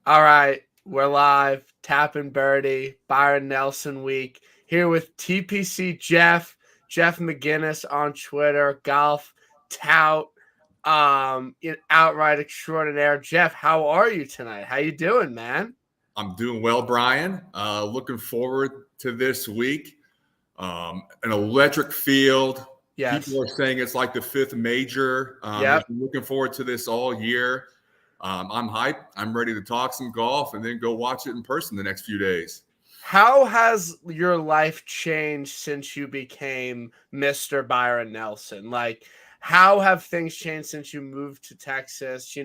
All right, we're live. Tapping Birdie, Byron Nelson week here with TPC Jeff McGinnis on Twitter, golf tout, outright extraordinaire. Jeff, how are you tonight? How you doing, man? I'm doing well, Brian. Looking forward to this week. An electric field. Yes. People are saying it's like the fifth major. Yep. Been looking forward to this all year. I'm hyped. I'm ready to talk some golf and then go watch it in person the next few days. How has your life changed since you became Mr. Byron Nelson? Like, how have things changed since you moved to Texas?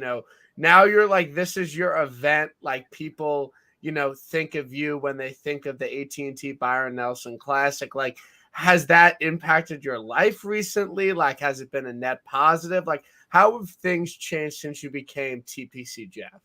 Now you're like, this is your event. Like, people, think of you when they think of the AT&T Byron Nelson Classic. Like, has that impacted your life recently? Like, has it been a net positive? Like, how have things changed since you became TPC Jeff?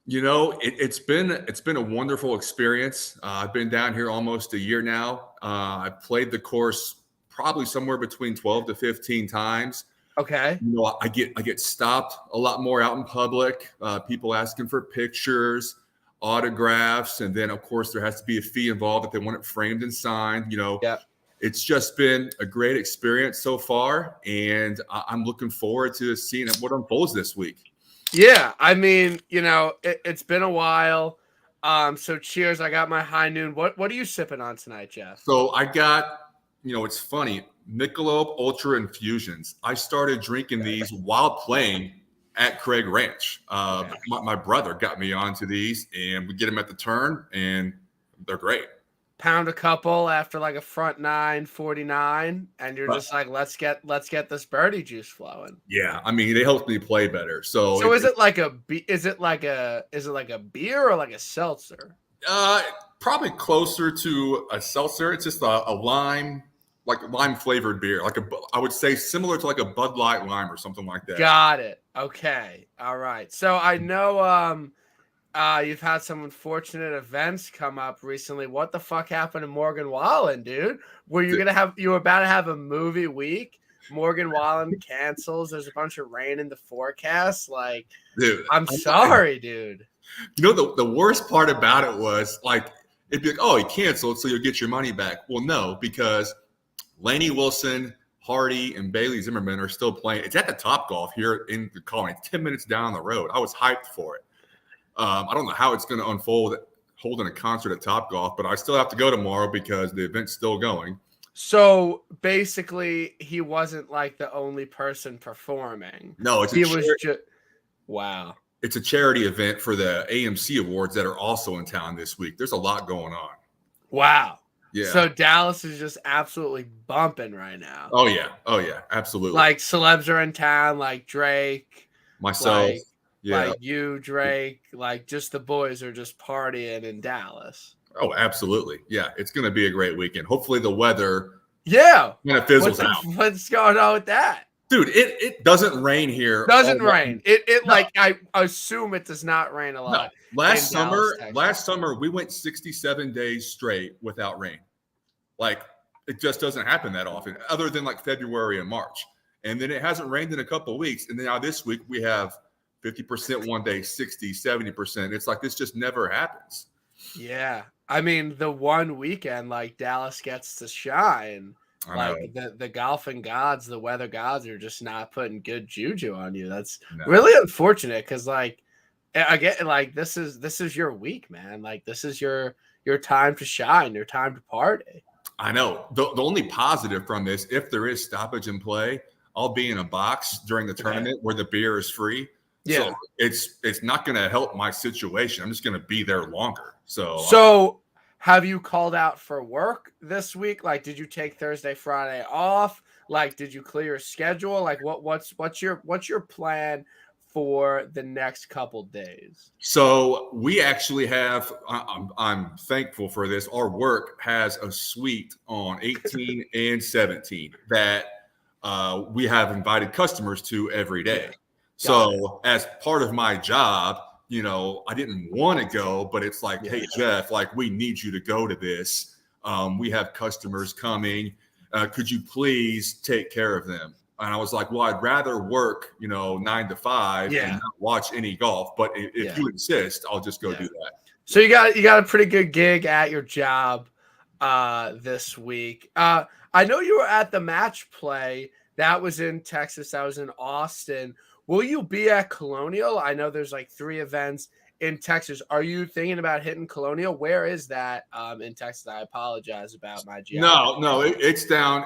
It's been a wonderful experience. I've been down here almost a year now. I've played the course probably somewhere between 12 to 15 times. Okay. I get stopped a lot more out in public. People asking for pictures, autographs, and then of course there has to be a fee involved if they want it framed and signed. Yep. It's just been a great experience so far, and I'm looking forward to seeing what unfolds this week. Yeah, I mean, it's been a while. So cheers. I got my high noon. What are you sipping on tonight, Jeff? So I got, it's funny, Michelob Ultra Infusions. I started drinking these while playing at Craig Ranch. My brother got me onto these, and we get them at the turn, and they're great. Pound a couple after like a front 949, and you're just like, let's get this birdie juice flowing. Yeah, I mean, they helped me play better. So is it like a beer or like a seltzer? Probably closer to a seltzer. It's just a lime, like lime flavored beer, I would say similar to like a Bud Light lime or something like that. Got it. Okay. All right. So I know you've had some unfortunate events come up recently. What the fuck happened to Morgan Wallen, dude? You were about to have a movie week? Morgan Wallen cancels. There's a bunch of rain in the forecast. Like, dude, I'm sorry, dude. The worst part about it was like, it'd be like, oh, he canceled, so you'll get your money back. Well, no, because Laney Wilson, Hardy, and Bailey Zimmerman are still playing. It's at the Topgolf here in the Colony, 10 minutes down the road. I was hyped for it. I don't know how it's going to unfold holding a concert at Topgolf, but I still have to go tomorrow because the event's still going. So basically, he wasn't like the only person performing. No, wow. It's a charity event for the AMC Awards that are also in town this week. There's a lot going on. Wow. Yeah. So Dallas is just absolutely bumping right now. Oh yeah, absolutely. Like celebs are in town, like Drake, myself. Like you, Drake, like just the boys are just partying in Dallas. Oh, absolutely. Yeah, it's going to be a great weekend. Hopefully the weather kind of fizzles out. What's going on with that? Dude, it doesn't rain here. Doesn't rain. I assume it does not rain a lot. No. Last summer we went 67 days straight without rain. Like, it just doesn't happen that often, other than like February and March. And then it hasn't rained in a couple of weeks. And then now this week we have 50% one day, 60, 70%. It's like this just never happens. Yeah. I mean, the one weekend, like Dallas gets to shine. Like the golfing gods, the weather gods are just not putting good juju on you. That's really unfortunate because, like, again, like this is your week, man. Like, this is your time to shine, your time to party. I know. The only positive from this, if there is stoppage in play, I'll be in a box during the tournament where the beer is free. Yeah. So it's not going to help my situation. I'm just going to be there longer. So have you called out for work this week? Like, did you take Thursday, Friday off? Like, did you clear your schedule? Like, what's your plan for the next couple days? So we actually have, I'm thankful for this. Our work has a suite on 18 and 17 that we have invited customers to every day. Yeah. So as part of my job, I didn't want to go, but it's like, hey, Jeff, like, we need you to go to this. We have customers coming. Could you please take care of them? And I was like, well, I'd rather work, 9 to 5 and not watch any golf. But if you insist, I'll just go do that. So you got a pretty good gig at your job this week. I know you were at the match play. That was in Texas. That was in Austin. Will you be at Colonial? I know there's like 3 events in Texas. Are you thinking about hitting Colonial? Where is that in Texas? I apologize about my geography. No, it's down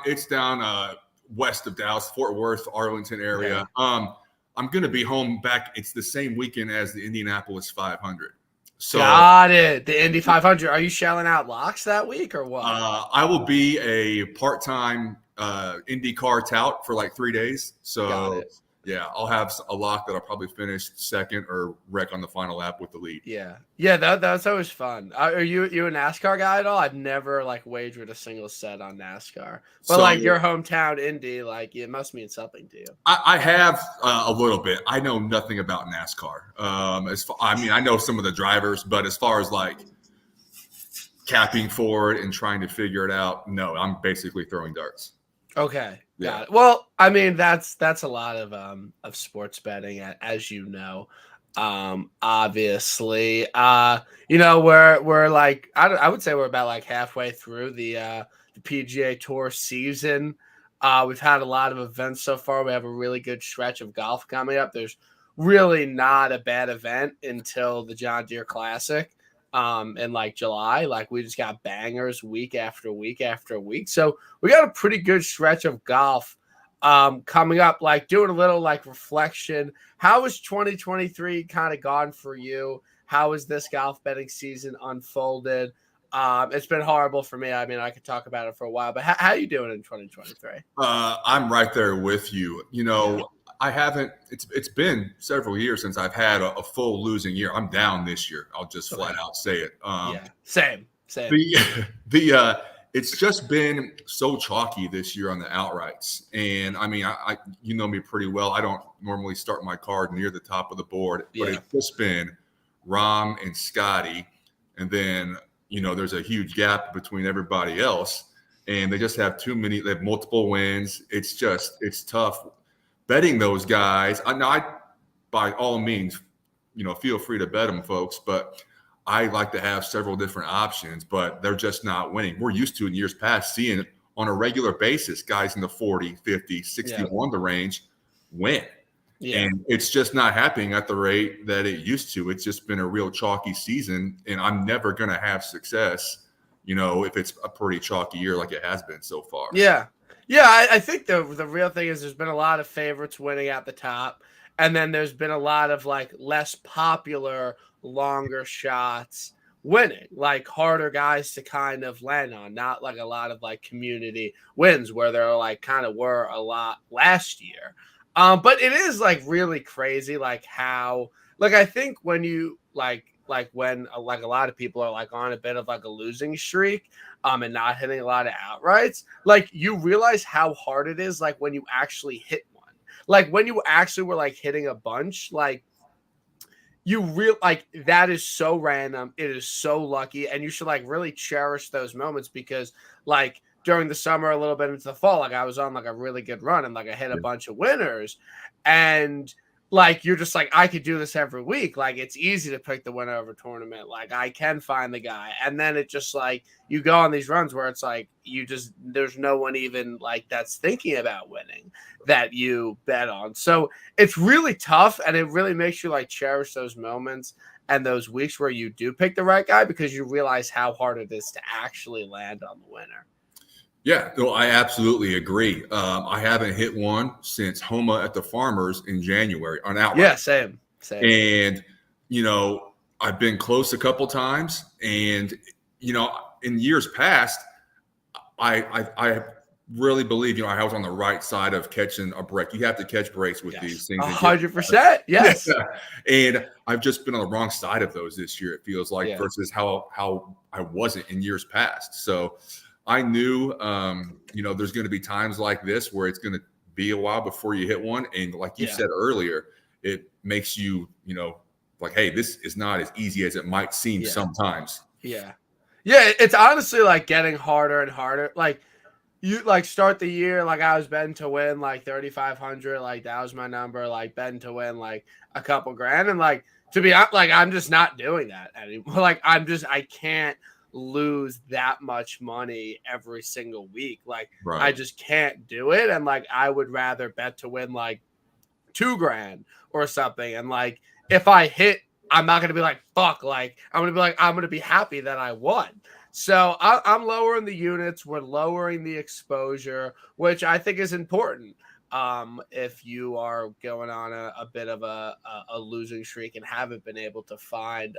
west of Dallas, Fort Worth, Arlington area. Yeah. I'm going to be home back. It's the same weekend as the Indianapolis 500. So got it. The Indy 500. Are you shelling out locks that week or what? I will be a part-time IndyCar tout for like 3 days. So yeah, I'll have a lock that I'll probably finish second or wreck on the final lap with the lead. Yeah, that's always fun. Are you a NASCAR guy at all? I've never like wagered a single set on NASCAR, but like your hometown Indy, like it must mean something to you. I have a little bit. I know nothing about NASCAR. I know some of the drivers, but as far as like capping for it and trying to figure it out, no, I'm basically throwing darts. Okay. Got it. Well, I mean, that's a lot of sports betting, as you know. Obviously, we're like I would say we're about like halfway through the PGA Tour season. We've had a lot of events so far. We have a really good stretch of golf coming up. There's really not a bad event until the John Deere Classic. In like July, like we just got bangers week after week after week. So we got a pretty good stretch of golf coming up, like doing a little like reflection. How has 2023 kind of gone for you? How has this golf betting season unfolded? It's been horrible for me. I mean, I could talk about it for a while, but how are you doing in 2023? I'm right there with you. I haven't. It's been several years since I've had a full losing year. I'm down this year. I'll just flat out say it. Same. It's just been so chalky this year on the outrights, and I mean, I you know me pretty well. I don't normally start my card near the top of the board, but it's just been Rahm and Scotty, and then there's a huge gap between everybody else, and they just have too many. They have multiple wins. It's tough. Betting those guys, I by all means, feel free to bet them, folks. But I like to have several different options, but they're just not winning. We're used to in years past seeing it on a regular basis, guys in the 40, 50, 61 the range win. Yeah. And it's just not happening at the rate that it used to. It's just been a real chalky season, and I'm never going to have success, if it's a pretty chalky year like it has been so far. Yeah. Yeah, I think the real thing is there's been a lot of favorites winning at the top, and then there's been a lot of like less popular, longer shots winning, like harder guys to kind of land on, not like a lot of like community wins where there like kind of were a lot last year. But it is like really crazy, like how like I think when you when a lot of people are like on a bit of like a losing streak and not hitting a lot of outrights, like you realize how hard it is like when you actually hit one. Like when you actually were like hitting a bunch, like you like that is so random. It is so lucky, and you should like really cherish those moments because like during the summer, a little bit into the fall, like I was on like a really good run and like I hit a bunch of winners, and like you're just like I could do this every week. Like it's easy to pick the winner of a tournament. Like I can find the guy, and then it just like you go on these runs where it's like there's no one even like that's thinking about winning that you bet on. So it's really tough, and it really makes you like cherish those moments and those weeks where you do pick the right guy because you realize how hard it is to actually land on the winner. Yeah, no, I absolutely agree. I haven't hit one since Homa at the Farmers in January on outright. Yeah, same. And, I've been close a couple times. And, in years past, I really believe, I was on the right side of catching a break. You have to catch breaks with these things. 100%. Yes. And I've just been on the wrong side of those this year, it feels like, versus how I wasn't in years past. So I knew, there's going to be times like this where it's going to be a while before you hit one. And like you said earlier, it makes you, like, hey, this is not as easy as it might seem sometimes. Yeah. Yeah. It's honestly like getting harder and harder. Like you like start the year like I was betting to win like 3,500, like that was my number, like betting to win like a couple grand, and like to be honest, like I'm just not doing that anymore. Like I can't lose that much money every single week. Like I Right. just can't do it, and like I would rather bet to win like 2 grand or something, and like if I hit, I'm not gonna be like fuck, like I'm gonna be happy that I won. So I'm lowering the units. We're lowering the exposure, which I think is important. If you are going on a bit of a losing streak and haven't been able to find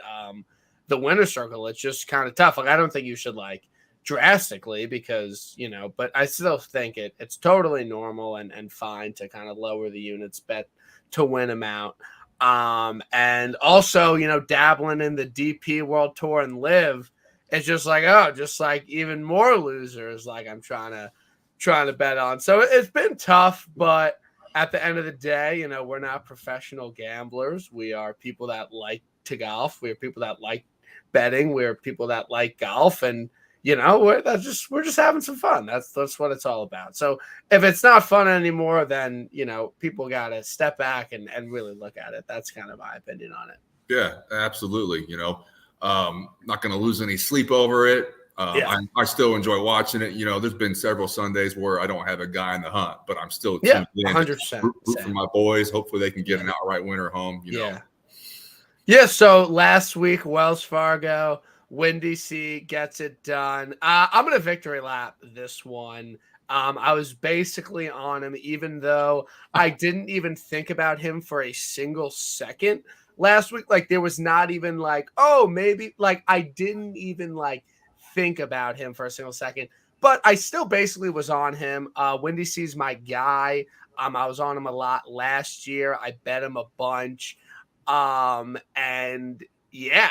the winner circle, it's just kind of tough. Like I don't think you should like drastically because but I still think it's totally normal and fine to kind of lower the units bet to win amount. And also dabbling in the DP World Tour and Live. It's just like, oh, just like even more losers like I'm trying to bet on. So it's been tough, but at the end of the day, we're not professional gamblers. We are people that like to golf. We are people that like betting. We're people that like golf, and we're just having some fun. That's what it's all about. So if it's not fun anymore, then people gotta step back and really look at it. That's kind of my opinion on it. Yeah, absolutely. Not going to lose any sleep over it. I still enjoy watching it. There's been several Sundays where I don't have a guy in the hunt, but I'm still tuned in. 100%. Root for my boys. Hopefully they can get an outright winner home. Yeah. So last week, Wells Fargo, Windy C gets it done. I'm going to victory lap this one. I was basically on him, even though I didn't even think about him for a single second last week. Like there was not even like, oh, maybe like I didn't even like think about him for a single second, but I still basically was on him. Windy C's my guy. I was on him a lot last year. I bet him a bunch. And yeah,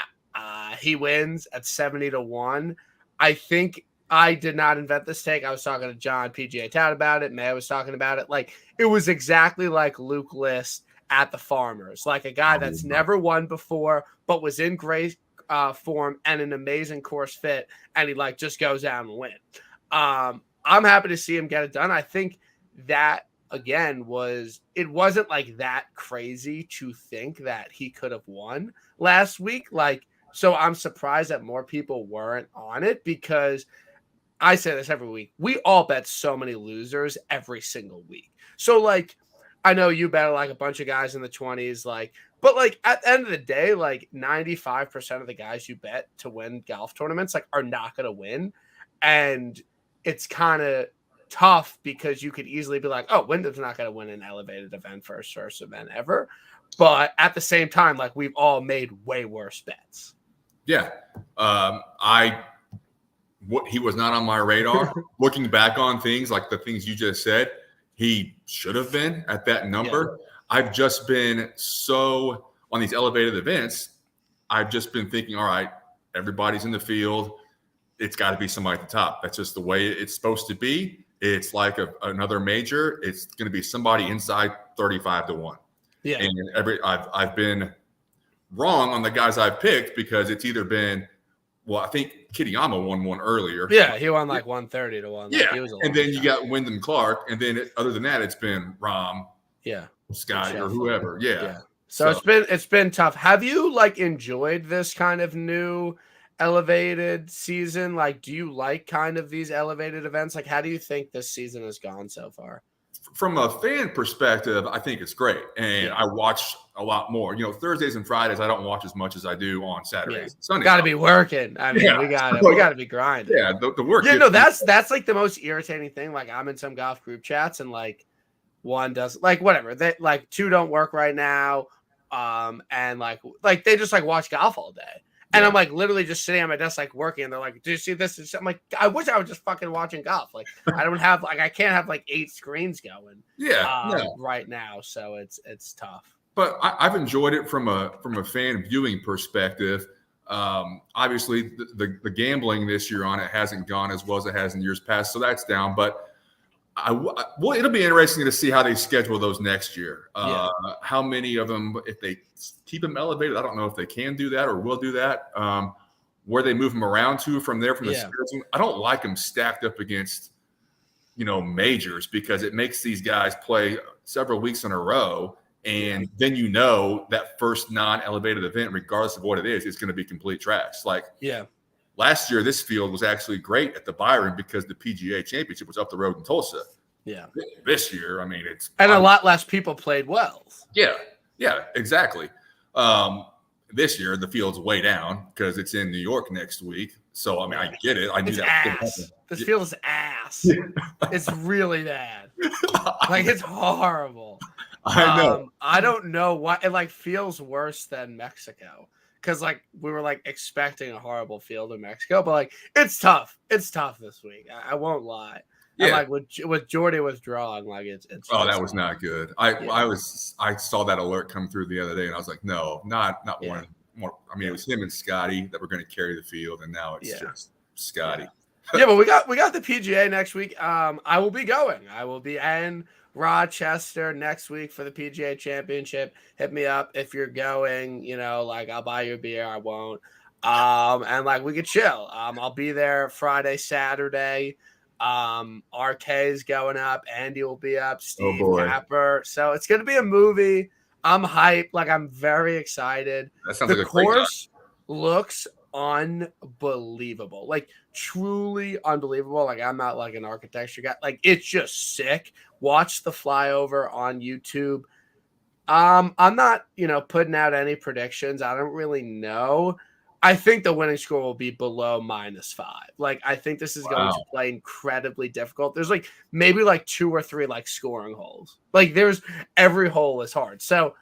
he wins at 70-1. I think I did not invent this take. I was talking to John PGA Tout about it. May was talking about it. Like it was exactly like Luke List at the Farmers, like a guy that's never won before, but was in great form and an amazing course fit, and he like just goes out and win. I'm happy to see him get it done. I think that again it wasn't like that crazy to think that he could have won last week. Like, so I'm surprised that more people weren't on it because I say this every week. We all bet so many losers every single week. So like, I know you bet like a bunch of guys in the 20s, like, but like at the end of the day, like 95% of the guys you bet to win golf tournaments like are not going to win. And it's kind of tough because you could easily be like, oh, Wyndham's not going to win an elevated event first event ever. But at the same time, like we've all made way worse bets. Yeah. He was not on my radar. Looking back on things like the things you just said, he should have been at that number. Yeah. I've just been so on these elevated events. I've just been thinking, all right, everybody's in the field. It's got to be somebody at the top. That's just the way it's supposed to be. It's like another major. It's going to be somebody inside 35-1. Yeah. And I've been wrong on the guys I've picked because it's either been, well, I think Kitayama won one earlier. Yeah, he won like 130-1. Like yeah, he was and then you got Wyndham Clark, and then other than that, it's been Rahm, Scotty, or whoever. Yeah. So it's been tough. Have you like enjoyed this kind of new elevated season? Like, do you like kind of these elevated events? Like, how do you think this season has gone so far? From a fan perspective, I think it's great. And I watch a lot more. Thursdays and Fridays, I don't watch as much as I do on Saturdays. Yeah. Sundays. Got to be working. I mean, we got to be grinding. Yeah, the work. Yeah, no, that's like the most irritating thing. Like, I'm in some golf group chats and like one does like whatever. They like two don't work right now. And like they just like watch golf all day. And I'm like literally just sitting at my desk, like working. And they're like, "Do you see this?" I'm like, I wish I was just fucking watching golf. Like, I can't have like 8 screens going. Right now, so it's tough. But I've enjoyed it from a fan viewing perspective. Obviously, the gambling this year on it hasn't gone as well as it has in years past, so that's down. But it'll be interesting to see how they schedule those next year. How many of them, if they keep them elevated, I don't know if they can do that or will do that. Where they move them around to from there, from the schedule. I don't like them stacked up against majors, because it makes these guys play several weeks in a row. And then that first non-elevated event, regardless of what it is going to be complete trash. Like last year, this field was actually great at the Byron because the PGA Championship was up the road in Tulsa. Yeah. This year, I mean, a lot less people played wells. Yeah, exactly. This year, the field's way down because it's in New York next week. So, I mean, I get it. I knew that. Ass. This field is ass. It's really bad. Like, it's horrible. I know. I don't know why. It, feels worse than Mexico. Because, we were, expecting a horrible field in Mexico. But, it's tough. It's tough this week. I won't lie. Yeah. And, with Jordy withdrawing, it's that was not good. I saw that alert come through the other day, and I was like, no, not one more. I mean, it was him and Scotty that were going to carry the field, and now it's just Scotty. Yeah, but we got the PGA next week. I will be going. I will be in Rochester next week for the PGA Championship. Hit me up if you're going. I'll buy you a beer. I won't. And we could chill. I'll be there Friday, Saturday. RK's going up. Andy will be up. Steve Capper. So it's going to be a movie. I'm hyped. I'm very excited. That sounds the like a great course looks unbelievable. Truly unbelievable. I'm not an architecture guy. It's just sick. Watch the flyover on YouTube. I'm not, putting out any predictions. I don't really know. I think the winning score will be below -5. I think this is going to play incredibly difficult. There's maybe 2 or 3 scoring holes. There's every hole is hard. So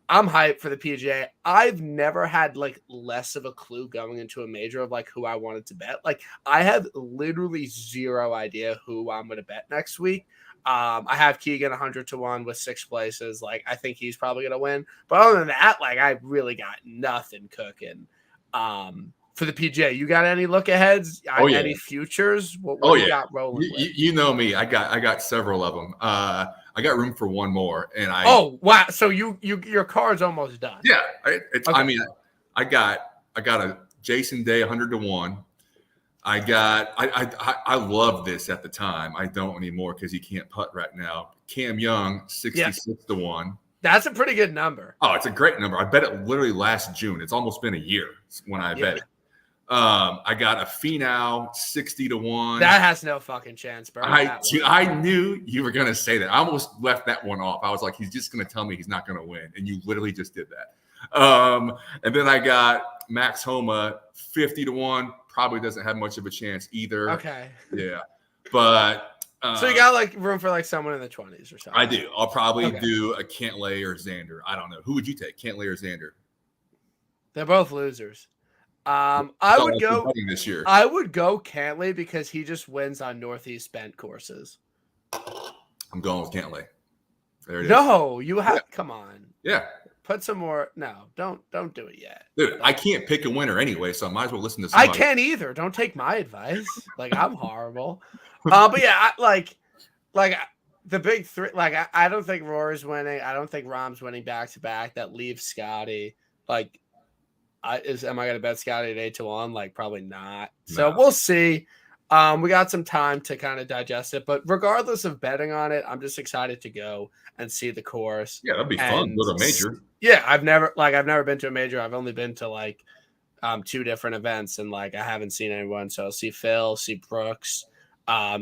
I'm hyped for the PGA. I've never had less of a clue going into a major of who I wanted to bet. I have literally zero idea who I'm going to bet next week. I have Keegan 100-1 with 6 places. I think he's probably going to win. But other than that, I really got nothing cooking. For the PGA, you got any look aheads? Any futures? What do you got rolling? You know me. I got several of them. I got room for one more, and wow! So your card's almost done. Yeah, it's. Okay. I mean, I got a Jason Day 100-1. I love this at the time. I don't anymore because he can't putt right now. Cam Young 66-1. That's a pretty good number. Oh, it's a great number. I bet it literally last June. It's almost been a year when I bet it. I got a Finau 60-1. That has no fucking chance, bro. I knew you were gonna say that. I almost left that one off. I was like, he's just gonna tell me he's not gonna win, and you literally just did that. And then I got Max Homa 50-1. Probably doesn't have much of a chance either. Okay. Yeah, but. So you got room for someone in the 20s or something? I do. I'll probably do a Cantlay or Xander. I don't know. Who would you take, Cantlay or Xander? They're both losers. I would go this year. I would go Cantlay because he just wins on Northeast bent courses. I'm going with Cantlay. There it is. No, you have. Come on. Yeah. Put some more. No, don't do it yet. Dude, I can't pick a winner anyway, so I might as well listen to somebody. I can't either. Don't take my advice. I'm horrible. But yeah, the big three. I don't think Rory's winning. I don't think Rahm's winning back to back. That leaves Scotty. Am I gonna bet Scotty at 8-1? Probably not. No. So we'll see. We got some time to kind of digest it, but regardless of betting on it, I'm just excited to go and see the course. Yeah, that'd be fun with a major. Yeah, I've never been to a major. I've only been to 2 different events, and I haven't seen anyone. So I'll see Phil, see Brooks,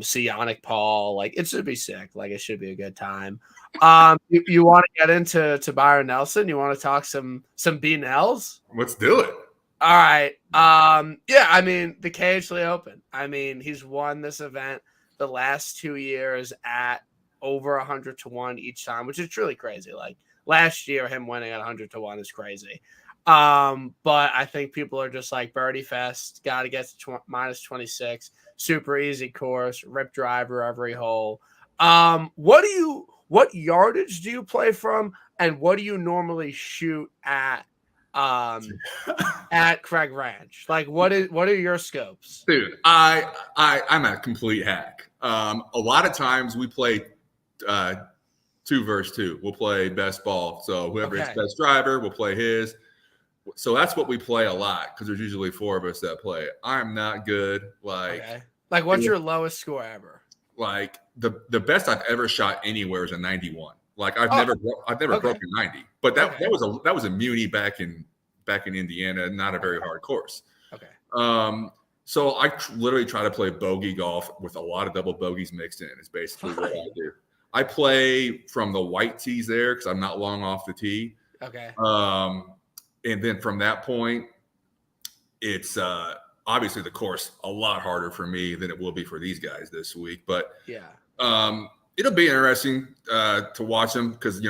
see Yannick Paul. It should be sick. It should be a good time. You want to get into Byron Nelson? You want to talk some B-Nels? Let's do it. All right. Yeah, I mean, the KHL Open. I mean, he's won this event the last 2 years at over 100-1 each time, which is truly crazy. Last year, him winning at 100-1 is crazy. But I think people are just Birdie Fest, got to get to -26, super easy course, rip driver every hole. What yardage do you play from, and what do you normally shoot at Craig Ranch? What are your scopes? Dude, I'm a complete hack. A lot of times we play 2 versus 2. We'll play best ball. So whoever hits best driver, we'll play his. So that's what we play a lot because there's usually 4 of us that play. I'm not good. What's your lowest score ever? the best I've ever shot anywhere is a 91. Like I've never okay. broken 90, but that was a muni back in Indiana, not a very hard course. Okay. So I literally try to play bogey golf with a lot of double bogeys mixed in. Is basically what I do. I play from the white tees there because I'm not long off the tee. Okay. And then from that point, it's obviously the course a lot harder for me than it will be for these guys this week. But it'll be interesting to watch them because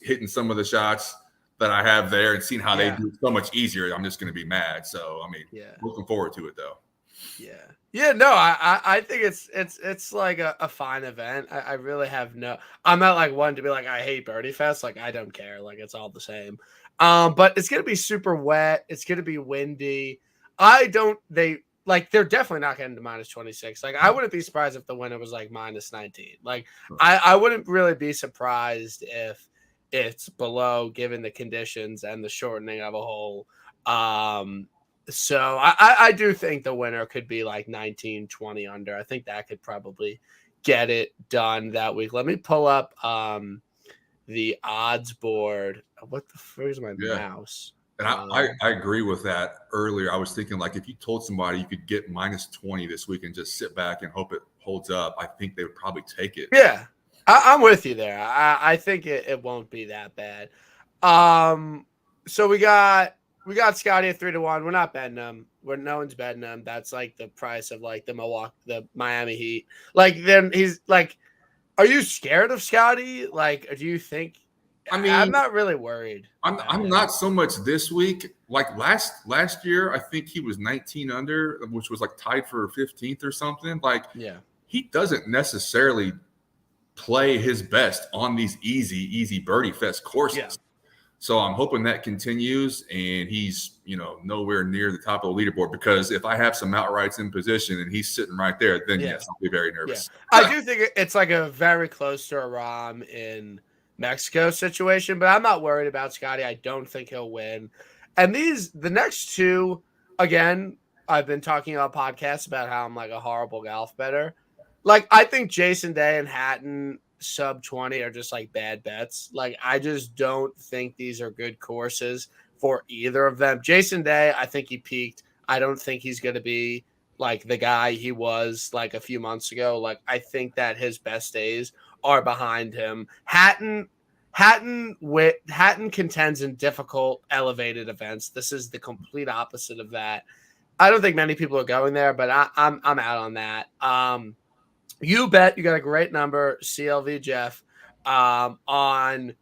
hitting some of the shots that I have there and seeing how they do it so much easier. I'm just going to be mad. So I mean, looking forward to it though. Yeah. No, I think it's like a fine event. I really have I'm not like one to be like I hate Birdie Fest. Like I don't care. Like it's all the same. But it's gonna be super wet. It's gonna be windy. They're definitely not getting to -26. Like I wouldn't be surprised if the winner was like -19. Like I wouldn't really be surprised if it's below given the conditions and the shortening of a hole. So I do think the winner could be like 19, 20 under. I think that could probably get it done that week. Let me pull up the odds board. What the frick is my mouse? And I agree with that earlier. I was thinking like if you told somebody you could get -20 this week and just sit back and hope it holds up, I think they would probably take it. Yeah, I'm with you there. I think it won't be that bad. So we got Scotty at 3-1. We're not betting him. No one's betting him. That's like the price of like the Miami Heat. Like then he's like, are you scared of Scotty? Like, do you think? I mean, I'm not really worried. I'm not so much this week. Like last year, I think he was 19 under, which was like tied for 15th or something. Like, he doesn't necessarily play his best on these easy Birdie Fest courses. Yeah. So I'm hoping that continues and he's, nowhere near the top of the leaderboard because if I have some outrights in position and he's sitting right there, then yes, I'll be very nervous. Yeah. I do think it's like a very close to a Rahm in Mexico situation, but I'm not worried about Scotty. I don't think he'll win. And the next two, again, I've been talking on podcasts about how I'm like a horrible golf bettor. Like I think Jason Day and Hatton sub 20 are just like bad bets. Like I just don't think these are good courses for either of them. Jason Day, I think he peaked. I don't think he's going to be like the guy he was like a few months ago. Like I think that his best days are behind him. Hatton contends in difficult elevated events. This is the complete opposite of that. I don't think many people are going there, but I'm out on that. You bet. You got a great number, CLV Jeff, on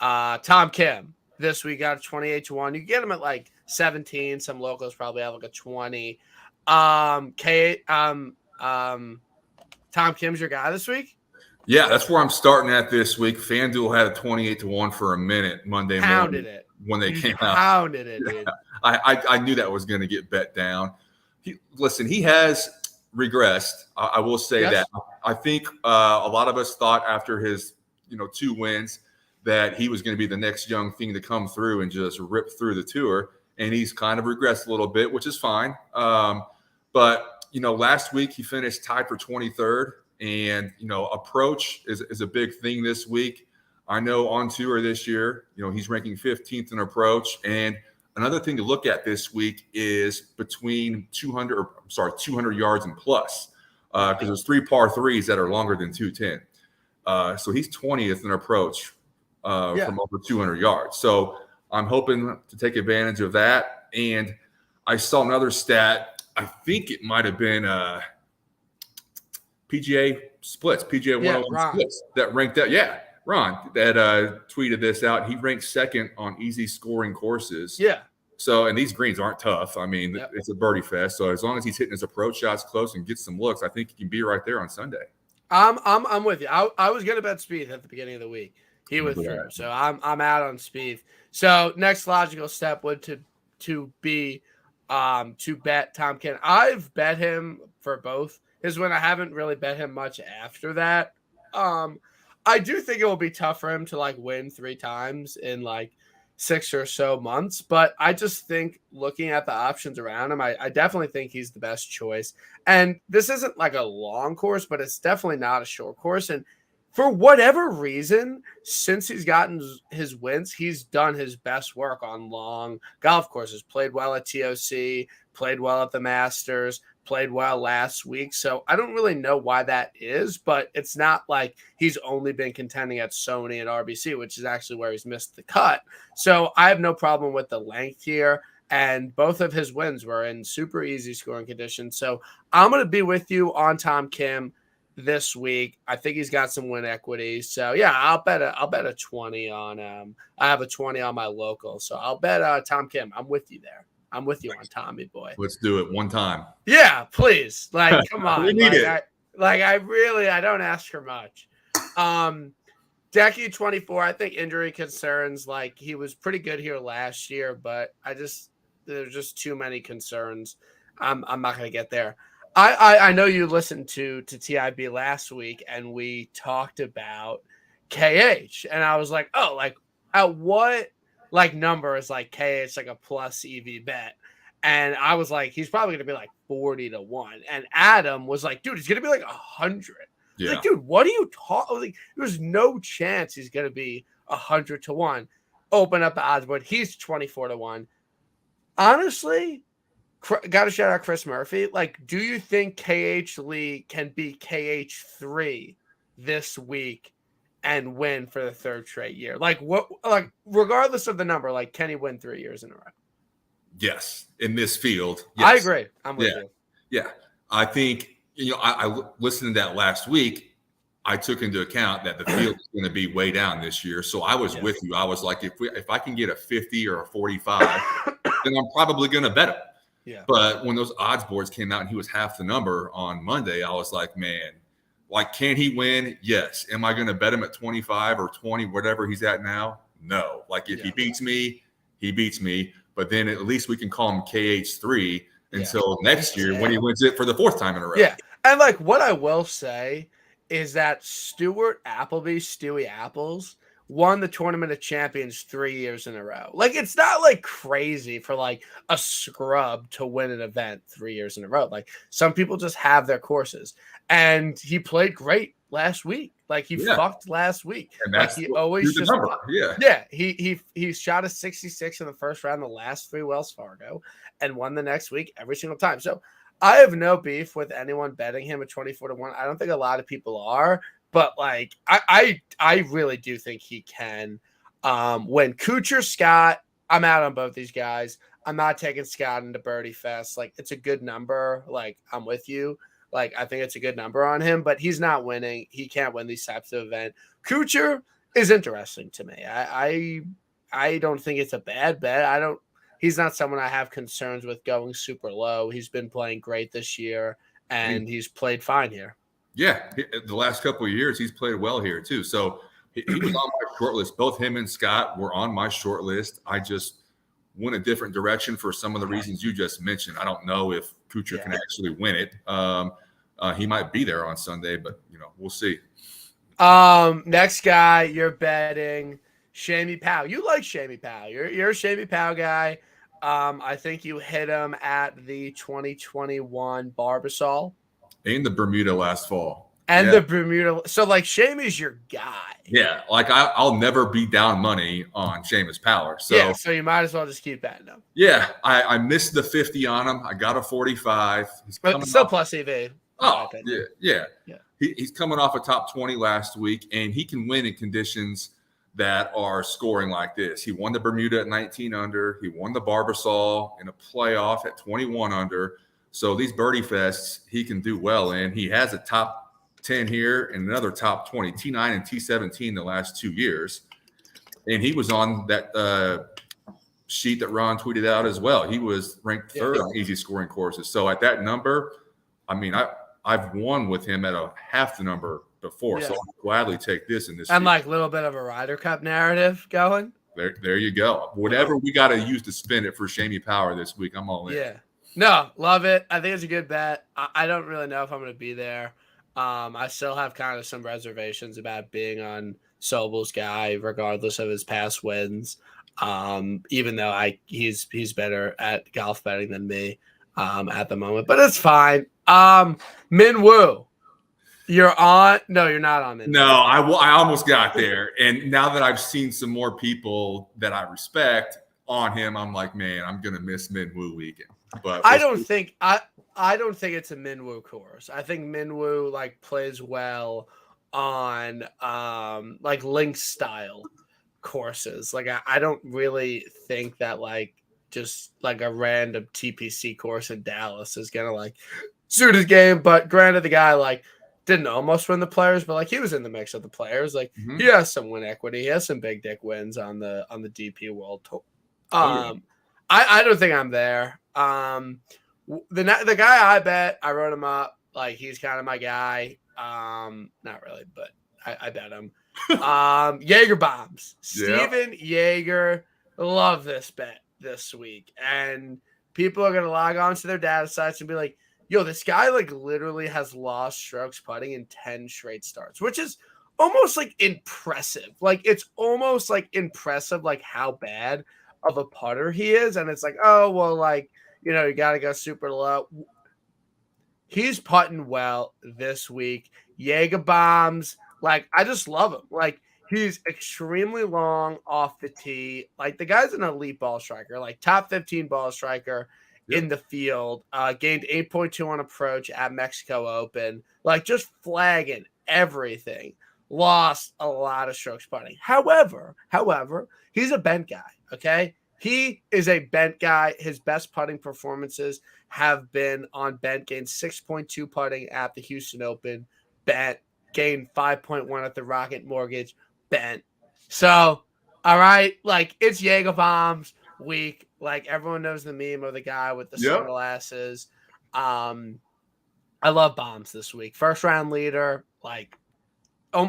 Tom Kim this week. Got a 28-1. You get him at like 17. Some locals probably have like a 20. Tom Kim's your guy this week. Yeah, that's where I'm starting at this week. FanDuel had a 28-1 for a minute Monday morning when they came out. Pounded it, dude. I knew that was going to get bet down. He has regressed. I will say that. I think a lot of us thought after his, 2 wins that he was going to be the next young thing to come through and just rip through the tour. And he's kind of regressed a little bit, which is fine. But, last week he finished tied for 23rd. And, approach is a big thing this week. I know on tour this year, he's ranking 15th in approach. And another thing to look at this week is between 200 yards and plus, because there's 3 par 3s that are longer than 210. So he's 20th in approach from over 200 yards. So I'm hoping to take advantage of that. And I saw another stat. I think it might have been PGA splits, PGA 101 splits that ranked out. Yeah, Ron that tweeted this out. He ranked second on easy scoring courses. Yeah. So, and these greens aren't tough. I mean, it's a birdie fest. So as long as he's hitting his approach shots close and gets some looks, I think he can be right there on Sunday. I'm with you. I was gonna bet Spieth at the beginning of the week. He withdrew, so I'm out on Spieth. So next logical step would to be to bet Tom Kim. I've bet him for both his win. I haven't really bet him much after that. I do think it will be tough for him to like win 3 times in like 6 or so months. But I just think looking at the options around him, I definitely think he's the best choice. And this isn't like a long course, but it's definitely not a short course. And for whatever reason, since he's gotten his wins, he's done his best work on long golf courses. Played well at TOC, played well at the Masters, played well last week. So I don't really know why that is, but it's not like he's only been contending at Sony and RBC, which is actually where he's missed the cut. So I have no problem with the length here. And both of his wins were in super easy scoring conditions. So I'm going to be with you on Tom Kim this week. I think he's got some win equity. So yeah, I'll bet a 20 on I have a 20 on my local. So I'll bet Tom Kim. I'm with you there. I'm with you on Tommy boy. Let's do it one time. Yeah, please. Like, come on. We need it. I don't ask for much. Decky 24, I think injury concerns, like he was pretty good here last year, but there's just too many concerns. I'm not gonna get there. I know you listened to TIB last week and we talked about KH and I was like, oh, like at what like number is like KH like a plus EV bet? And I was like, he's probably gonna be like 40-1. And Adam was like, dude, he's gonna be like 100. Yeah. Like, dude, what are you talking? Like, there's no chance he's gonna be 100-1. Open up the odds board. He's 24-1. Honestly, got to shout out Chris Murphy. Like, do you think KH Lee can be KH3 this week and win for the third straight year? Like, what? Like, regardless of the number, like, can he win 3 years in a row? Yes, in this field. Yes. I agree. I'm with you. Yeah, I think I listened to that last week. I took into account that the field is going to be way down this year, so I was with you. I was like, if I can get a 50 or a 45, then I'm probably going to bet him. Yeah. But when those odds boards came out and he was half the number on Monday, I was like, man, like, can he win? Yes. Am I going to bet him at 25 or 20, whatever he's at now? No. Like, if he beats me, he beats me. But then at least we can call him KH3 until next year when he wins it for the fourth time in a row. Yeah. And like what I will say is that Stewie Apples, won the Tournament of Champions 3 years in a row. Like, it's not like crazy for like a scrub to win an event 3 years in a row. Like, some people just have their courses. And he played great last week. Like, he fucked last week. And that's like, he always just number. Yeah. He shot a 66 in the first round, the last 3 Wells Fargo, and won the next week every single time. So I have no beef with anyone betting him at 24-1. I don't think a lot of people are. But like I really do think he can win. Kuchar, Scott, I'm out on both these guys. I'm not taking Scott into Birdie Fest. Like, it's a good number. Like, I'm with you. Like, I think it's a good number on him, but he's not winning. He can't win these types of events. Kuchar is interesting to me. I don't think it's a bad bet. He's not someone I have concerns with going super low. He's been playing great this year and he's played fine here. Yeah, the last couple of years, he's played well here, too. So he was on my short list. Both him and Scott were on my short list. I just went a different direction for some of the reasons you just mentioned. I don't know if Kuchar can actually win it. He might be there on Sunday, but, we'll see. Next guy, you're betting Shamie Powell. You like Shamie Powell. You're a Shamie Powell guy. I think you hit him at the 2021 Barbasol. And the Bermuda last fall. And the Bermuda. So, like, Shamie's your guy. Yeah. Like, I'll never be down money on Seamus Power. So, so you might as well just keep betting him. Yeah. I missed the 50 on him. I got a 45. But still plus EV. Oh, yeah. He's coming off a top 20 last week, and he can win in conditions that are scoring like this. He won the Bermuda at 19 under. He won the Barbasol in a playoff at 21 under. So these birdie fests, he can do well in. He has a top 10 here and another top 20, T9 and T17 the last 2 years. And he was on that sheet that Ron tweeted out as well. He was ranked third on easy scoring courses. So at that number, I mean, I've won with him at a half the number before. So I'll gladly take this in this. And like a little bit of a Ryder Cup narrative going. There you go. Whatever we got to use to spin it for Shamie Power this week, I'm all in. Yeah. No, love it. I think it's a good bet. I don't really know if I'm going to be there. I still have kind of some reservations about being on Sobel's guy, regardless of his past wins. Even though he's better at golf betting than me at the moment, but it's fine. Min Woo, you're on. No, you're not on Min Woo. No, I almost got there, and now that I've seen some more people that I respect on him, I'm like, man, I'm gonna miss Min Woo weekend. But I don't think it's a Min Woo course. I think Min Woo like plays well on like link style courses. Like I don't really think that like just like a random TPC course in Dallas is gonna like suit his game. But granted, the guy like didn't almost win the Players, but like he was in the mix of the Players. Like he has some win equity. He has some big dick wins on the DP World Tour. I don't think I'm there. The guy I bet, I wrote him up. Like he's kind of my guy. Not really, but I bet him. Jaeger bombs. Steven Jaeger. Love this bet this week. And people are gonna log on to their data sites and be like, yo, this guy like literally has lost strokes putting in 10 straight starts, which is almost like impressive. Like it's almost like impressive like how bad of a putter he is. And it's like, oh well, like, you know, you gotta go super low. He's putting well this week. Jaeger bombs. Like, I just love him. Like, he's extremely long off the tee. Like, the guy's an elite ball striker, like top 15 ball striker in the field. Gained 8.2 on approach at Mexico Open. Like, just flagging everything. Lost a lot of strokes putting. However, he's a bent guy, okay? He is a bent guy. His best putting performances have been on bent. Gained 6.2 putting at the Houston Open. Bent. Gained 5.1 at the Rocket Mortgage. Bent. So, all right, like it's Jaeger bombs week. Like everyone knows the meme of the guy with the sunglasses. I love bombs this week. First round leader, like,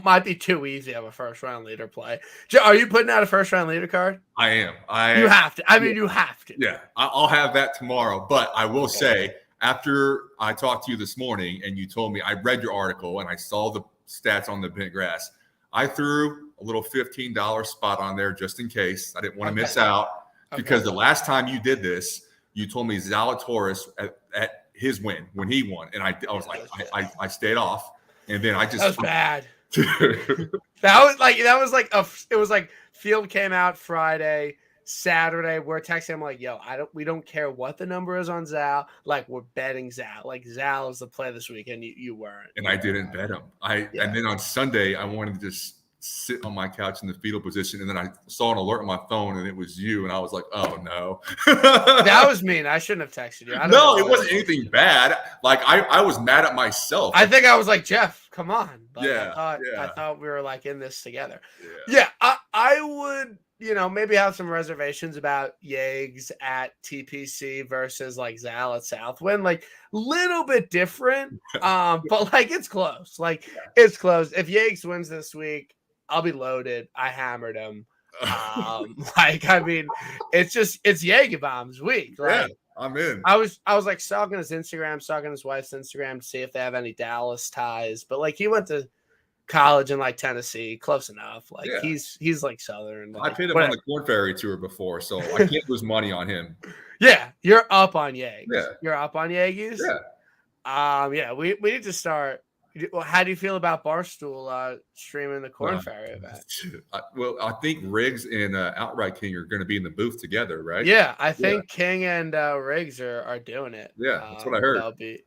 might be too easy of a first round leader play. Are you putting out a first round leader card? I am. You have to. I mean, you have to. Yeah, I'll have that tomorrow. But I will say, after I talked to you this morning and you told me, I read your article and I saw the stats on the bent grass. I threw a little $15 spot on there just in case. I didn't want to miss out because the last time you did this, you told me Zalatoris at his win when he won, and I was like, I stayed off, and then I just that was bad. It was like field came out Friday. Saturday, we're texting him like, yo, we don't care what the number is on Zal. Like, we're betting Zal. Like, Zal is the play this week, and you weren't. And I didn't bet him. And then on Sunday, I wanted to just sit on my couch in the fetal position, and then I saw an alert on my phone, and it was you, and I was like, oh, no. That was mean. I shouldn't have texted you. No, it wasn't anything bad. Like, I was mad at myself. I think I was like, Jeff, come on. Like, I thought we were, like, in this together. Yeah, I would – you know, maybe have some reservations about Yags at TPC versus like Zal at Southwind, like little bit different. But like it's close. Like it's close. If Yags wins this week, I'll be loaded. I hammered him. Like I mean, it's Jaeger bombs week. Like, yeah, I'm in. I was like stalking his Instagram, stalking his wife's Instagram to see if they have any Dallas ties. But like he went to college in like Tennessee, close enough. Like he's like Southern. Like, I paid him on the Corn Ferry tour before, so I can't lose money on him. Yeah, you're up on Yags. Yeah, you're up on Yags. Yeah. We need to start. How do you feel about Barstool streaming the Corn Ferry event? Well, I think Riggs and Outright King are going to be in the booth together, right? Yeah, I think King and Riggs are doing it. Yeah, that's what I heard. That'll be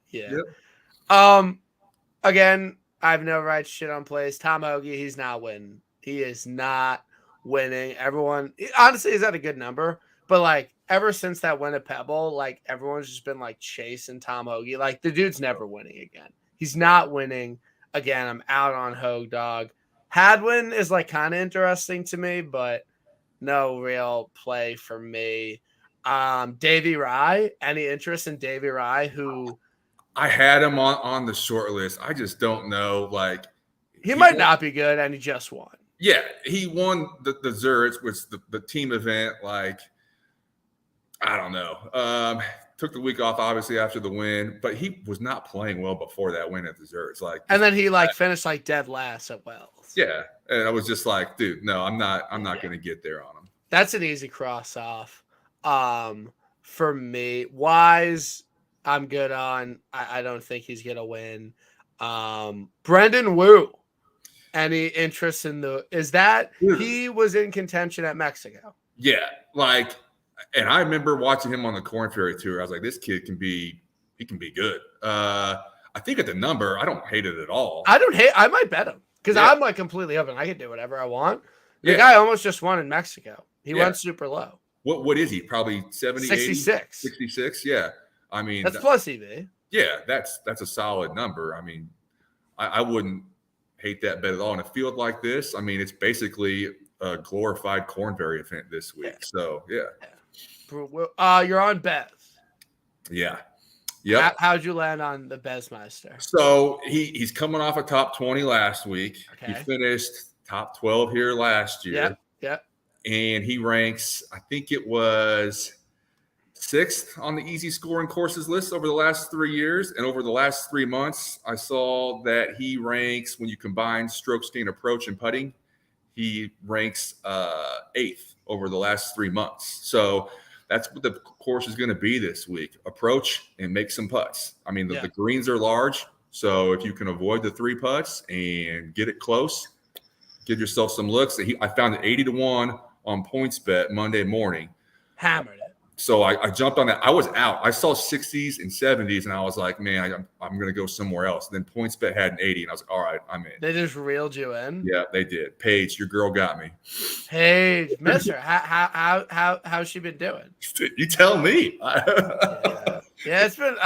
Again, I have no right to shit on plays. Tom Hoagie, he's not winning. He is not winning. Everyone, honestly, he's at a good number. But, like, ever since that win at Pebble, like, everyone's just been, like, chasing Tom Hoagie. Like, the dude's never winning again. He's not winning. Again, I'm out on Hogue Dog. Hadwin is, like, kind of interesting to me, but no real play for me. Davey Rye, any interest in Davey Rye, who – I had him on the short list. I just don't know. Like he might not be good, and he just won. Yeah, he won the Zurich, which the team event. Like I don't know. Took the week off obviously after the win, but he was not playing well before that win at the Zurich. Like, and then he like finished like dead last at Wells. Yeah, and I was just like, dude, no, I'm not going to get there on him. That's an easy cross off. For me, Wise, I'm good on. I don't think he's gonna win. Brendan Wu. Any interest in is that he was in contention at Mexico? Yeah, like, and I remember watching him on the Corn Ferry Tour. I was like, this kid can be good. I think at the number, I don't hate it at all. I might bet him because I'm like completely open. I can do whatever I want. The guy almost just won in Mexico. He went super low. What is he? Probably 70, 66. 66? Yeah. I mean, that's plus EV. Yeah, that's a solid number. I mean, I wouldn't hate that bet at all. In a field like this, I mean, it's basically a glorified Corn Ferry event this week. Yeah. So, yeah. You're on Bez. Yeah. Yep. How'd you land on the Bezmeister? So he's coming off a top 20 last week. Okay. He finished top 12 here last year. Yep. And he ranks, I think it was 6th on the easy scoring courses list over the last 3 years. And over the last 3 months, I saw that he ranks, when you combine stroke, gain, approach, and putting, he ranks 8th over the last 3 months. So that's what the course is going to be this week. Approach and make some putts. I mean, the greens are large. So if you can avoid the 3 putts and get it close, give yourself some looks. I found it 80-1 on PointsBet Monday morning. Hammered it. So I jumped on that. I was out. I saw 60s and 70s, and I was like, man, I'm going to go somewhere else. And then PointsBet had an 80, and I was like, all right, I'm in. They just reeled you in? Yeah, they did. Paige, your girl got me. Paige, miss her. How's she been doing? You tell me. Yeah, it's been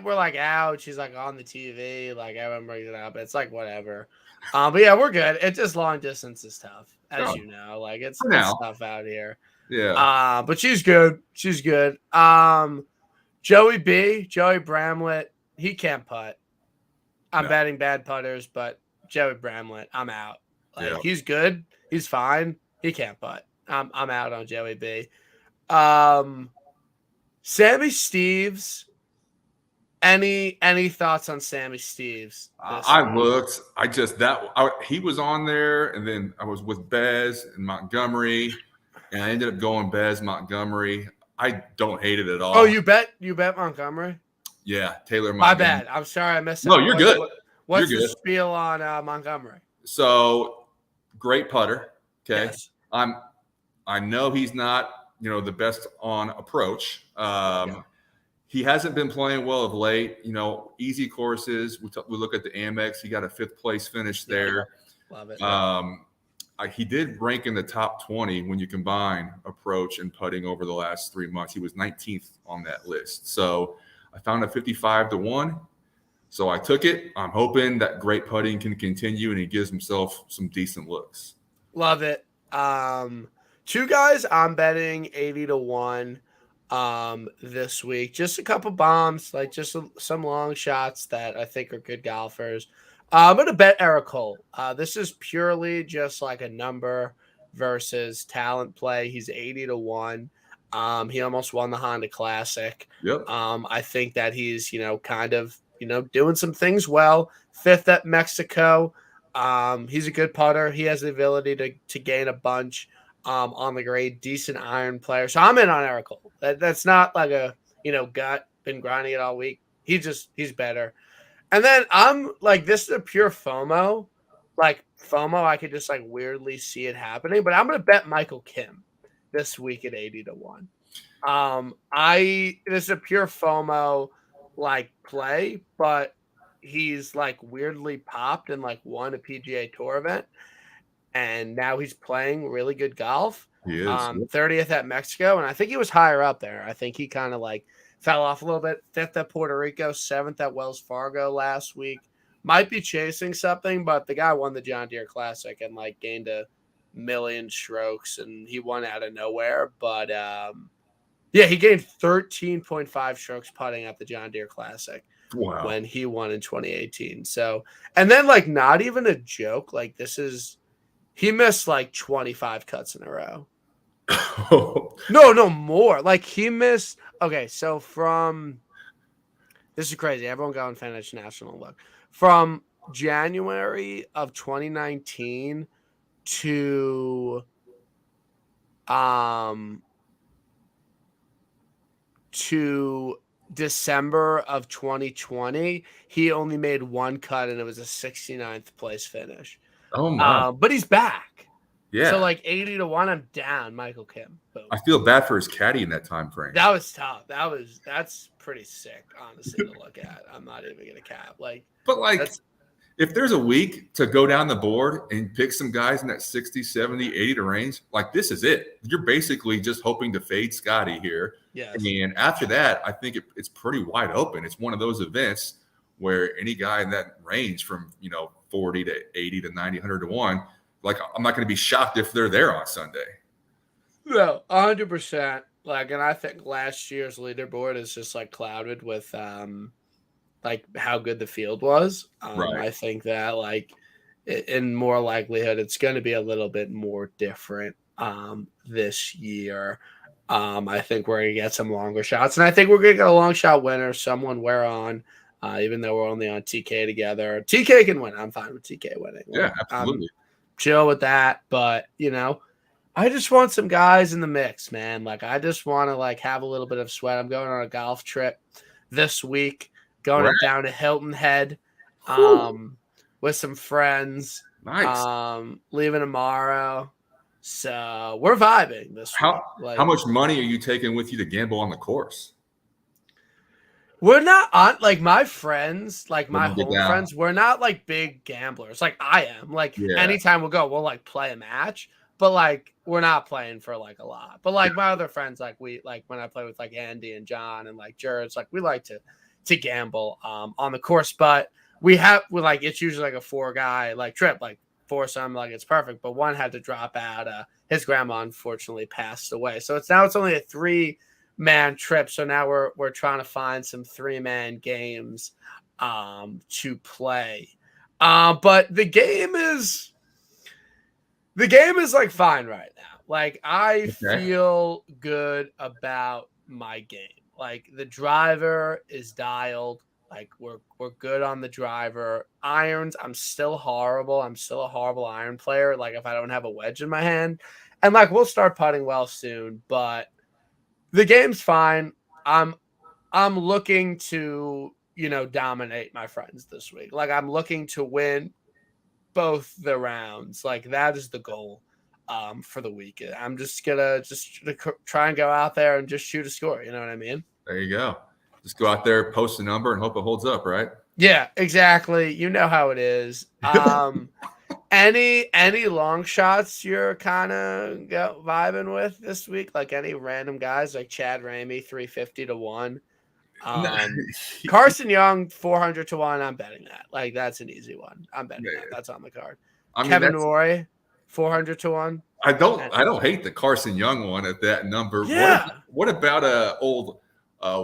we're like out. She's like on the TV. Like everyone brings it up. It's like whatever. But yeah, we're good. It's just long distance is tough, as you know. Like it's tough out here. Yeah. But she's good. She's good. Joey Bramlett, he can't putt. I'm betting bad putters, but Joey Bramlett, I'm out. He's good. He's fine. He can't putt. I'm out on Joey B. Sammy Steves. Any thoughts on Sammy Steves? I looked. He was on there, and then I was with Bez and Montgomery. And I ended up going Bez Montgomery. I don't hate it at all. Oh, you bet Montgomery? Yeah, Taylor Montgomery. My bad. I'm sorry I missed it. No, you're good. What's the spiel on Montgomery? So, great putter. Okay. Yes. I know he's not, the best on approach. He hasn't been playing well of late. Easy courses. We look at the Amex. He got a 5th place finish there. Love it. He did rank in the top 20 when you combine approach and putting over the last 3 months. He was 19th on that list. So I found a 55-1. So I took it. I'm hoping that great putting can continue and he gives himself some decent looks. Love it. 2 guys I'm betting 80-1 this week. Just a couple bombs, like just some long shots that I think are good golfers. I'm going to bet Eric Cole. This is purely just like a number versus talent play. He's 80-1. He almost won the Honda Classic. Yep. I think that he's, kind of, doing some things well. 5th at Mexico. He's a good putter. He has the ability to gain a bunch on the grade. Decent iron player. So I'm in on Eric Cole. That's not like a, gut. Been grinding it all week. He's better. And then I'm like, this is a pure FOMO. Like FOMO, I could just like weirdly see it happening. But I'm going to bet Michael Kim this week at 80-1. This is a pure FOMO like play, but he's like weirdly popped and like won a PGA Tour event. And now he's playing really good golf. He is. 30th at Mexico. And I think he was higher up there. I think he kind of like fell off a little bit. 5th at Puerto Rico, 7th at Wells Fargo last week. Might be chasing something, but the guy won the John Deere Classic and like gained a million strokes, and he won out of nowhere. But he gained 13.5 strokes putting at the John Deere Classic. Wow. When he won in 2018. So, and then like not even a joke. Like he missed like 25 cuts in a row. No, more. Like he missed. Okay, so this is crazy. Everyone go on Fantasy National look. From January of 2019 to to December of 2020, he only made one cut, and it was a 69th place finish. Oh my. But he's back. So Yeah. like 80-1, I'm down. Michael Kim. Boom. I feel bad for his caddy in that time frame. That was tough. That's pretty sick, honestly, to look at. I'm not even gonna cap. But if there's a week to go down the board and pick some guys in that 60, 70, 80 to range, like this is it. You're basically just hoping to fade Scotty here. Yes. And after that, I think it's pretty wide open. It's one of those events where any guy in that range from, 40 to 80 to 90, 100 to 1, like I'm not going to be shocked if they're there on Sunday. No, 100%. And I think last year's leaderboard is just clouded with how good the field was. Right. I think that in more likelihood, it's going to be a little bit more different this year. I think we're going to get some longer shots, and I think we're going to get a long shot winner, someone we're on, even though we're only on TK together. TK can win. I'm fine with TK winning. Yeah, absolutely. Chill with that, but I just want some guys in the mix, man. I just want to have a little bit of sweat. I'm going on a golf trip this week, going down to Hilton Head with some friends. Nice. Leaving tomorrow. So we're vibing this week. How much money are you taking with you to gamble on the course? We're not on my friends, my home friends. We're not big gamblers. I am. Anytime we'll go, we'll play a match. But we're not playing for a lot. But my other friends, we when I play with Andy and John and Jared's, we like to gamble on the course. But it's usually a 4-guy trip, foursome, it's perfect. But one had to drop out. His grandma unfortunately passed away, so it's only a 3-man trip. So now we're trying to find some 3-man games to play. But the game is fine right now. I feel good about my game. The driver is dialed. We're good on the driver. Irons, I'm still horrible. I'm still a horrible iron player. If I don't have a wedge in my hand, and we'll start putting well soon. But the game's fine. I'm looking to dominate my friends this week. I'm looking to win both the rounds. That is the goal for the week. I'm just gonna try and go out there and just shoot a score. You know what I mean? There you go. Just go out there, post a number, and hope it holds up, right? Yeah, exactly. You know how it is. Any long shots you're kind of vibing with this week? Any random guys Chad Ramey, 350 to 1. Carson Young, 400 to 1. I'm betting that. That's an easy one. I'm betting that. That's on the card. Kevin Roy, 400 to 1. I don't hate the Carson Young one at that number. Yeah. What about old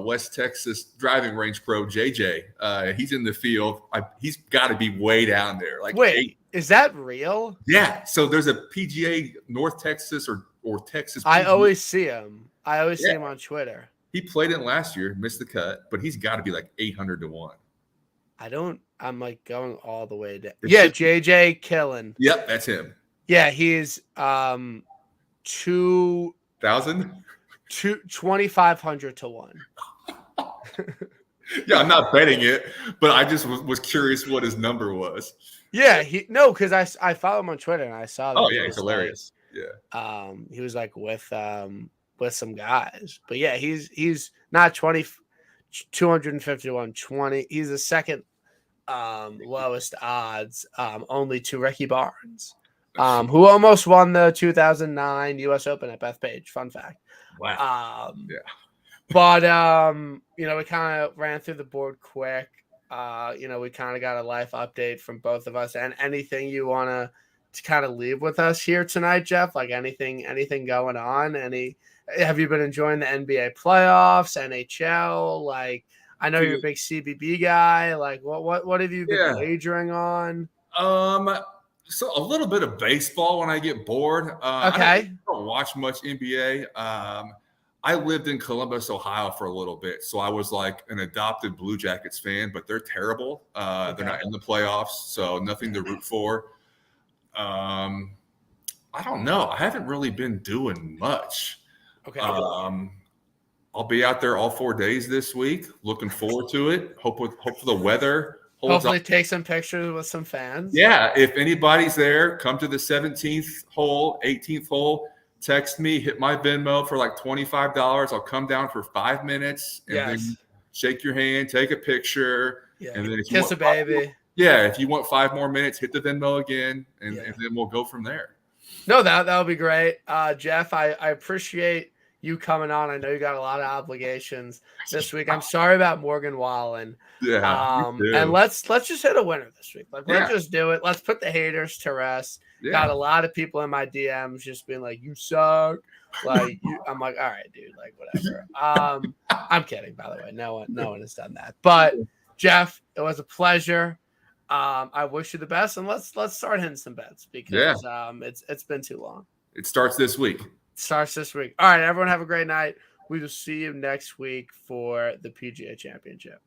West Texas driving range pro JJ? He's in the field. He's got to be way down there. Wait, is that real? Yeah. So there's a PGA North Texas or Texas. PGA. I always see him. See him on Twitter. He played it last year, missed the cut, but he's got to be 800 to 1. I'm going all the way down. Yeah, JJ Killen. Yep, that's him. Yeah, he's 2,000. 2,500 to 1. Yeah, I'm not betting it, but I just was curious what his number was. Yeah, because I follow him on Twitter and I saw that. Oh yeah, he's hilarious. Yeah. He was with some guys, but yeah, he's not 250 to 120. He's the second lowest odds, only to Ricky Barnes, who almost won the 2009 U.S. Open at Bethpage. Fun fact. Wow. Yeah. But we kind of ran through the board quick. We kind of got a life update from both of us. And anything you want to kind of leave with us here tonight, Jeff? Anything going on? Have you been enjoying the NBA playoffs, NHL? I know you're a big CBB guy. What have you been wagering on? So a little bit of baseball when I get bored. Okay. I don't watch much NBA. I lived in Columbus, Ohio for a little bit. So I was an adopted Blue Jackets fan, but they're terrible. They're not in the playoffs, so nothing to root for. I don't know. I haven't really been doing much. Okay. I'll be out there all 4 days this week. Looking forward to it. Hope the weather holds up. Hopefully take some pictures with some fans. Yeah, if anybody's there, come to the 17th hole, 18th hole. Text me, hit my Venmo for like $25. I'll come down for 5 minutes and then shake your hand, take a picture, and then if you kiss a baby. If you want 5 more minutes, hit the Venmo again, and then we'll go from there. No, that would be great. Jeff, I appreciate you coming on. I know you got a lot of obligations this week. I'm sorry about Morgan Wallen. Yeah. And let's just hit a winner this week. Like, let's just do it. Let's put the haters to rest. Yeah. Got a lot of people in my DMs just being like, "You suck." Like, I'm like, all right, dude. Like, whatever. I'm kidding, by the way. No one has done that. But Jeff, it was a pleasure. I wish you the best, and let's start hitting some bets because it's been too long. It starts this week. All right, everyone have a great night. We will see you next week for the PGA Championship.